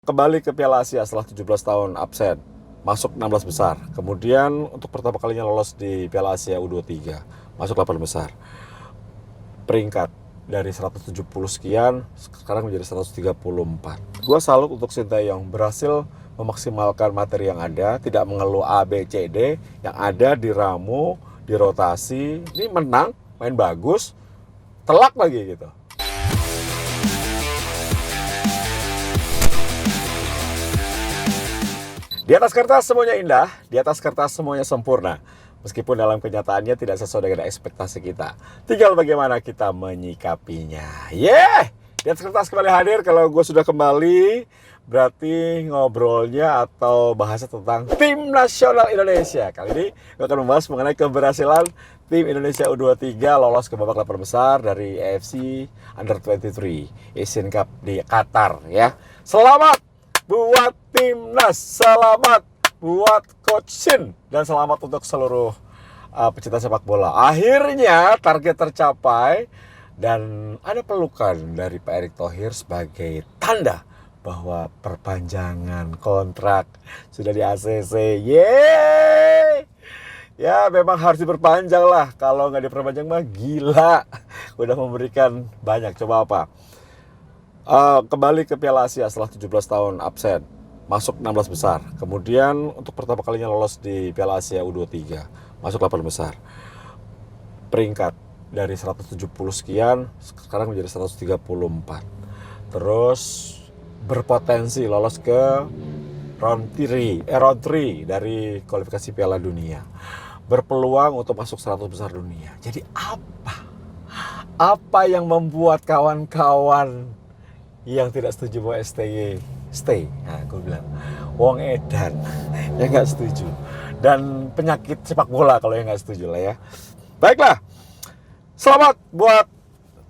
Kembali ke Piala Asia setelah 17 tahun absen, masuk 16 besar. Kemudian untuk pertama kalinya lolos di Piala Asia U23, masuk 8 besar. Peringkat dari 170 sekian, sekarang menjadi 134. Gua salut untuk Sinteyong, berhasil memaksimalkan materi yang ada, tidak mengeluh A, B, C, D, yang ada diramu, dirotasi. Ini menang, main bagus, telak lagi gitu. Di atas kertas semuanya indah, di atas kertas semuanya sempurna. Meskipun dalam kenyataannya tidak sesuai dengan ekspektasi kita. Tinggal bagaimana kita menyikapinya. Di atas kertas kembali hadir. Kalau gue sudah kembali, berarti ngobrolnya atau bahasa tentang tim nasional Indonesia. Kali ini gue akan membahas mengenai keberhasilan tim Indonesia U23 lolos ke babak 8 besar dari AFC Under-23 Asian Cup di Qatar ya. Selamat buat timnas, selamat buat Coach Shin, dan selamat untuk seluruh pecinta sepak bola. Akhirnya target tercapai dan ada pelukan dari Pak Erick Thohir sebagai tanda bahwa perpanjangan kontrak sudah di ACC. Yeay! Ya memang harus diperpanjang lah, kalau nggak diperpanjang mah gila. Udah memberikan banyak, coba apa? Kembali ke Piala Asia setelah 17 tahun absen, masuk 16 besar. Kemudian untuk pertama kalinya lolos di Piala Asia U23, masuk 8 besar. Peringkat dari 170 sekian, sekarang menjadi 134. Terus berpotensi lolos ke round 3 dari kualifikasi Piala Dunia. Berpeluang untuk masuk 100 besar dunia. Jadi apa yang membuat kawan-kawan yang tidak setuju bahwa STY stay, nah gue bilang wong edan yang nggak setuju, dan penyakit sepak bola kalau yang nggak setuju lah ya. Baiklah, selamat buat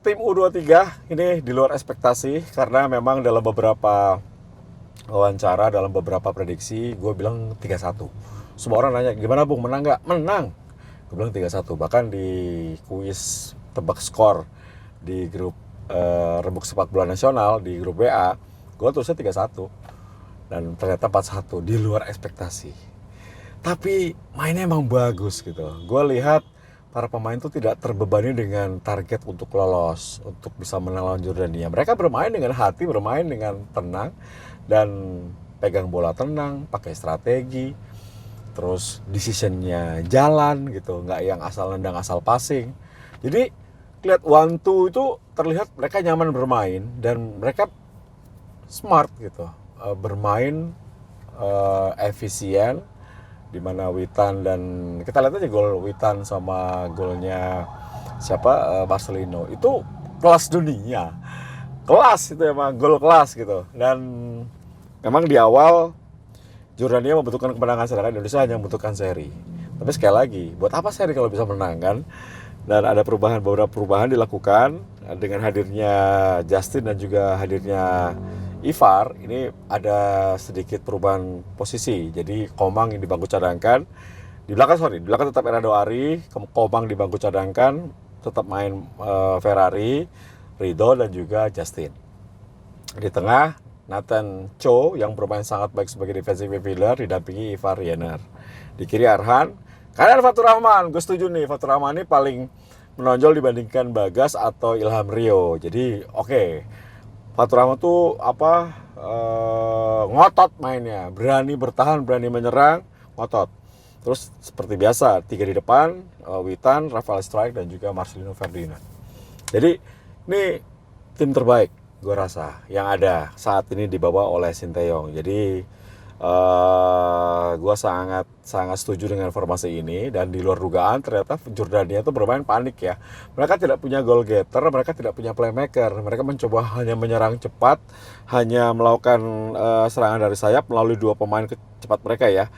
tim U23. Ini di luar ekspektasi, karena memang dalam beberapa wawancara, dalam beberapa prediksi gue bilang 3-1. Semua orang nanya gimana Bung, menang nggak? Menang, gue bilang 3-1. Bahkan di kuis tebak skor di grup Rembuk Sepak Bola Nasional di grup WA, gue tulisnya 3-1 dan ternyata 4-1, di luar ekspektasi. Tapi mainnya emang bagus gitu. Gue lihat para pemain tuh tidak terbebani dengan target untuk lolos, untuk bisa menang lawan Jordania. Mereka bermain dengan hati, bermain dengan tenang, dan pegang bola tenang, pakai strategi, terus decisionnya jalan gitu, nggak yang asal nendang asal passing. Jadi lihat 1-2 itu terlihat mereka nyaman bermain dan mereka smart gitu, bermain efisien, dimana Witan dan kita lihat aja gol Witan sama golnya siapa, Marcelino itu kelas dunia, kelas itu emang gol kelas gitu. Dan memang di awal Jordania membutuhkan kemenangan, sedangkan Indonesia hanya membutuhkan seri. Tapi sekali lagi, buat apa seri kalau bisa menang kan? Dan ada beberapa perubahan dilakukan dengan hadirnya Justin dan juga hadirnya Ivar. Ini ada sedikit perubahan posisi. Jadi Komang yang di bangku cadangkan, di belakang tetap Erado Ari, Komang di bangku cadangkan, tetap main Ferrari, Ridho dan juga Justin. Di tengah Nathan Cho yang bermain sangat baik sebagai defensive midfielder didampingi Ivar Yener. Di kiri Arhan. Karena ada Fatur Rahman, gue setuju nih, Fatur Rahman ini paling menonjol dibandingkan Bagas atau Ilham Rio. Jadi oke, Fatur Rahman tuh ngotot mainnya, berani bertahan, berani menyerang, ngotot. Terus seperti biasa, 3 di depan, Witan, Rafael Strike, dan juga Marcelino Ferdinand. Jadi ini tim terbaik gue rasa yang ada saat ini dibawa oleh Sinteyong. Jadi gue sangat setuju dengan formasi ini, dan di luar dugaan ternyata Jordania itu bermain panik ya. Mereka tidak punya goal getter, mereka tidak punya playmaker. Mereka mencoba hanya menyerang cepat, hanya melakukan serangan dari sayap melalui 2 pemain cepat mereka ya,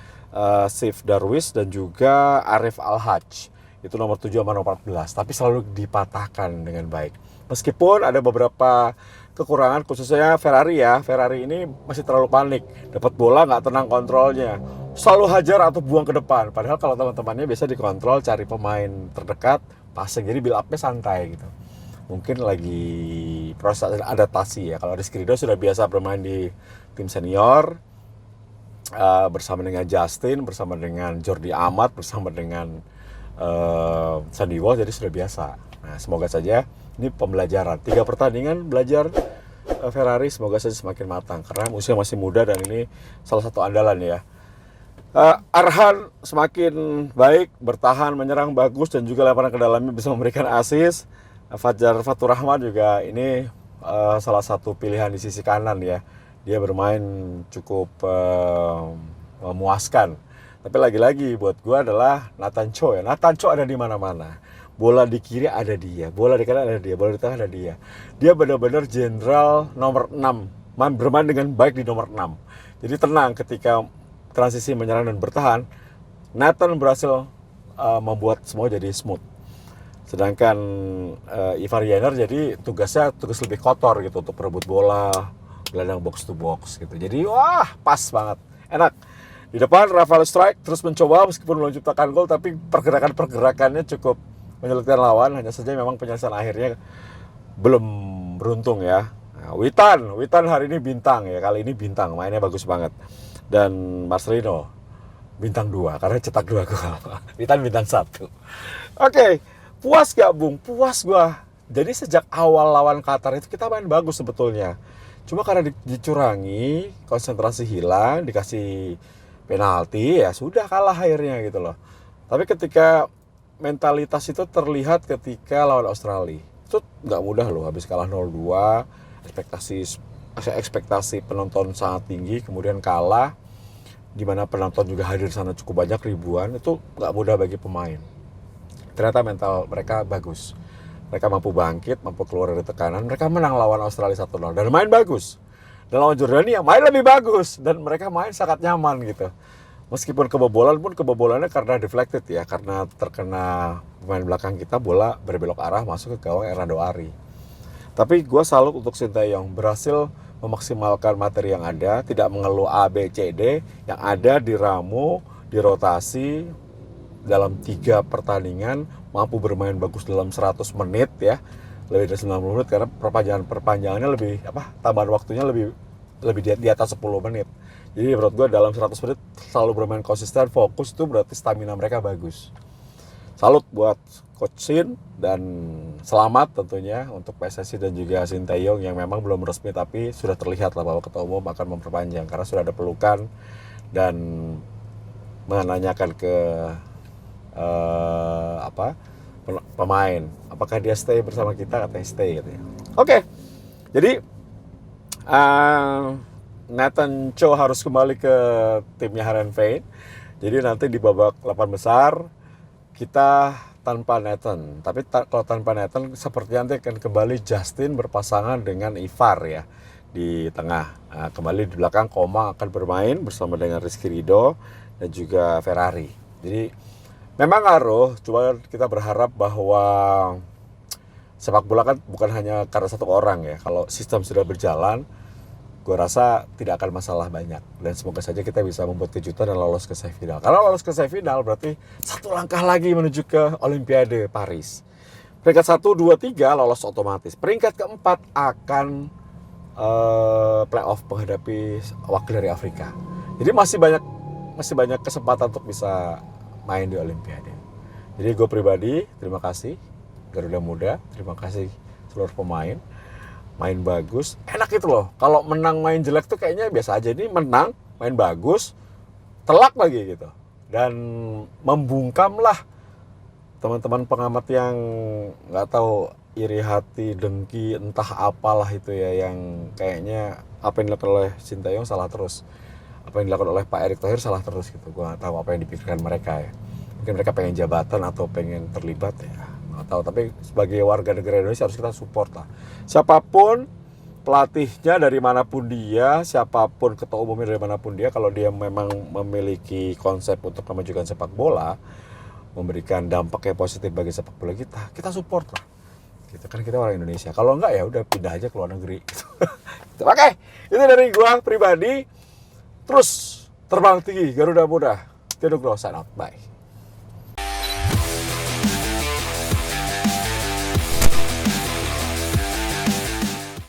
Sif Darwis dan juga Arif Al-Hajj. Itu nomor 7 sama nomor 14, tapi selalu dipatahkan dengan baik. Meskipun ada beberapa kekurangan, khususnya Ferrari ya. Ferrari ini masih terlalu panik, dapat bola nggak tenang kontrolnya, selalu hajar atau buang ke depan. Padahal kalau teman-temannya biasa dikontrol, cari pemain terdekat, passing, jadi build up-nya santai gitu. Mungkin lagi proses adaptasi ya. Kalau Rizky Ridho sudah biasa bermain di tim senior bersama dengan Justin, bersama dengan Jordi Amat, bersama dengan Sandy Walsh, jadi sudah biasa. Nah, semoga saja ini pembelajaran. 3 pertandingan belajar Ferrari, semoga saja semakin matang karena usia masih muda dan ini salah satu andalan ya. Arhan semakin baik, bertahan, menyerang bagus dan juga lemparan ke dalamnya bisa memberikan assist. Fajar Fatur Rahman juga ini salah satu pilihan di sisi kanan ya. Dia bermain cukup memuaskan. Tapi lagi-lagi buat gue adalah Nathan Cho ya. Nathan Cho ada di mana-mana. Bola di kiri ada dia, bola di kanan ada dia, bola di tengah ada dia. Dia benar-benar jenderal nomor 6, bermain dengan baik di nomor 6. Jadi tenang ketika transisi menyerang dan bertahan, Nathan berhasil membuat semua jadi smooth. Sedangkan Ivar Jenner jadi tugas lebih kotor gitu untuk perebut bola, gelandang box to box gitu. Jadi wah, pas banget, enak. Di depan Rafael Strike terus mencoba meskipun belum menciptakan gol, tapi pergerakannya cukup menyulitkan lawan. Hanya saja memang penyelesaian akhirnya belum beruntung ya. Nah, Witan hari ini bintang ya, kali ini bintang, mainnya bagus banget. Dan Marcelino bintang 2 karena cetak 2 gol. Witan bintang 1. Oke, puas gak Bung? Puas gua. Jadi sejak awal lawan Qatar itu kita main bagus sebetulnya. Cuma karena dicurangi, konsentrasi hilang, dikasih penalti, ya sudah kalah akhirnya gitu loh. Tapi ketika mentalitas itu terlihat ketika lawan Australia, itu nggak mudah loh, habis kalah 0-2, ekspektasi penonton sangat tinggi, kemudian kalah, di mana penonton juga hadir di sana cukup banyak, ribuan, itu nggak mudah bagi pemain. Ternyata mental mereka bagus. Mereka mampu bangkit, mampu keluar dari tekanan, mereka menang lawan Australia 1-0 dan main bagus. Dan lawan Jordania main lebih bagus dan mereka main sangat nyaman gitu. Meskipun kebobolannya karena deflected ya, karena terkena pemain belakang kita, bola berbelok arah masuk ke gawang Hernando Ari. Tapi gue salut untuk Sinteyong, berhasil memaksimalkan materi yang ada, tidak mengeluh A, B, C, D, yang ada diramu, dirotasi dalam 3 pertandingan, mampu bermain bagus dalam 100 menit ya, lebih dari 90 menit karena perpanjangannya lebih tambahan waktunya lebih di atas 10 menit. Jadi menurut gue dalam 100 menit selalu bermain konsisten, fokus, itu berarti stamina mereka bagus. Salut buat Coach Shin dan selamat tentunya untuk PSSI dan juga Sinteyong yang memang belum resmi tapi sudah terlihat lah bahwa Ketua Umum akan memperpanjang karena sudah ada pelukan dan menanyakan ke pemain apakah dia stay bersama kita, katanya stay gitu ya. Oke. Jadi Nathan Cho harus kembali ke timnya Heerenveen. Jadi nanti di babak 8 besar kita tanpa Nathan. Tapi kalau tanpa Nathan sepertinya nanti akan kembali Justin berpasangan dengan Ivar ya di tengah. Nah, kembali di belakang Komang akan bermain bersama dengan Rizky Ridho dan juga Ferrari. Jadi memang ngaruh, cuma kita berharap bahwa sepak bola kan bukan hanya karena satu orang ya. Kalau sistem sudah berjalan, gue rasa tidak akan masalah banyak. Dan semoga saja kita bisa membuat kejutan dan lolos ke semifinal. Karena lolos ke semifinal berarti 1 langkah lagi menuju ke Olimpiade Paris. Peringkat 1, 2, 3 lolos otomatis. Peringkat keempat akan playoff menghadapi wakil dari Afrika. Jadi masih banyak kesempatan untuk bisa main di Olimpiade. Jadi gue pribadi terima kasih Garuda Muda, terima kasih seluruh pemain, main bagus, enak itu loh. Kalau menang main jelek tuh kayaknya biasa aja. Ini menang, main bagus, telak lagi gitu. Dan membungkamlah teman-teman pengamat yang nggak tahu iri hati, dengki, entah apalah itu ya, yang kayaknya apa yang dilakukan oleh Sinteyong salah terus, apa yang dilakukan oleh Pak Erick Thohir salah terus gitu. Gue nggak tahu apa yang dipikirkan mereka ya. Mungkin mereka pengen jabatan atau pengen terlibat ya, nggak tahu. Tapi sebagai warga negara Indonesia harus kita support lah. Siapapun pelatihnya dari manapun dia, siapapun ketua umumnya dari manapun dia, kalau dia memang memiliki konsep untuk memajukan sepak bola, memberikan dampak yang positif bagi sepak bola kita support lah. Gitu kan, kita orang Indonesia. Kalau enggak ya udah pindah aja ke luar negeri. Gitu. Oke, itu dari gua pribadi. Terus terbang tinggi Garuda Muda. Tino Grow, sign out. Bye.